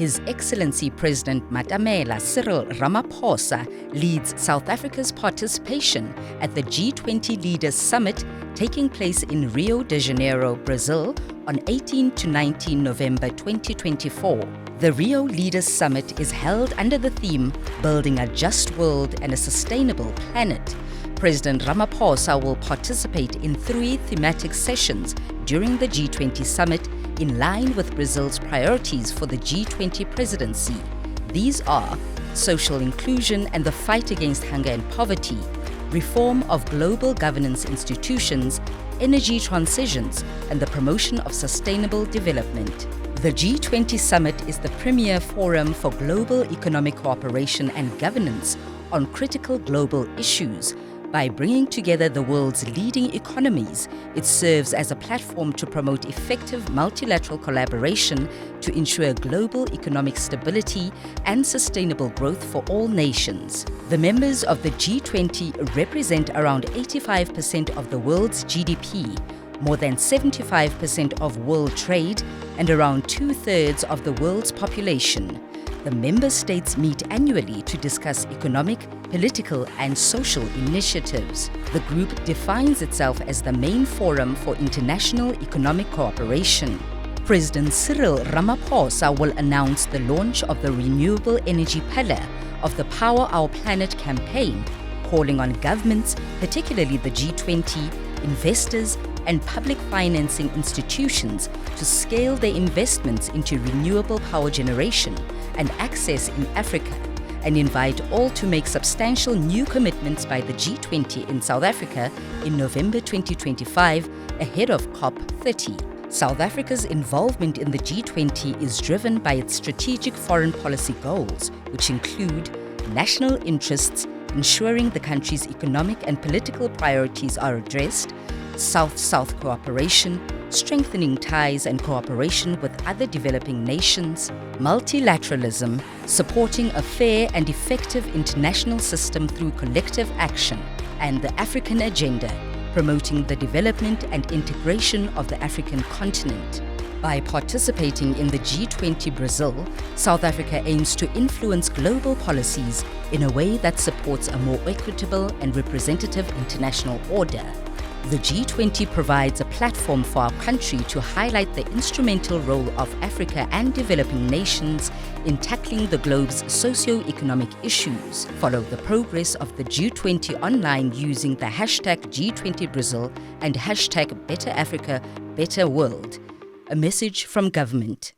His Excellency President Matamela Cyril Ramaphosa leads South Africa's participation at the G20 Leaders Summit taking place in Rio de Janeiro, Brazil on 18 to 19 November 2024. The Rio Leaders Summit is held under the theme Building a Just World and a Sustainable Planet. President Ramaphosa will participate in 3 thematic sessions during the G20 Summit in line with Brazil's priorities for the G20 presidency. These are social inclusion and the fight against hunger and poverty, reform of global governance institutions, energy transitions, and the promotion of sustainable development. The G20 Summit is the premier forum for global economic cooperation and governance on critical global issues. By bringing together the world's leading economies, it serves as a platform to promote effective multilateral collaboration to ensure global economic stability and sustainable growth for all nations. The members of the G20 represent around 85% of the world's GDP, more than 75% of world trade, and around 2/3 of the world's population. The member states meet annually to discuss economic, political, and social initiatives. The group defines itself as the main forum for international economic cooperation. President Cyril Ramaphosa will announce the launch of the renewable energy pillar of the Power Our Planet campaign, calling on governments, particularly the G20, investors, and public financing institutions to scale their investments into renewable power generation and access in Africa, and invite all to make substantial new commitments by the G20 in South Africa in November 2025 ahead of COP30. South Africa's involvement in the G20 is driven by its strategic foreign policy goals, which include national interests, ensuring the country's economic and political priorities are addressed, South-South cooperation, strengthening ties and cooperation with other developing nations, multilateralism, supporting a fair and effective international system through collective action, and the African agenda, promoting the development and integration of the African continent. By participating in the G20 Brazil, South Africa aims to influence global policies in a way that supports a more equitable and representative international order. The G20 provides a platform for our country to highlight the instrumental role of Africa and developing nations in tackling the globe's socio-economic issues. Follow the progress of the G20 online using the hashtag G20 Brazil and hashtag Better Africa, Better World. A message from government.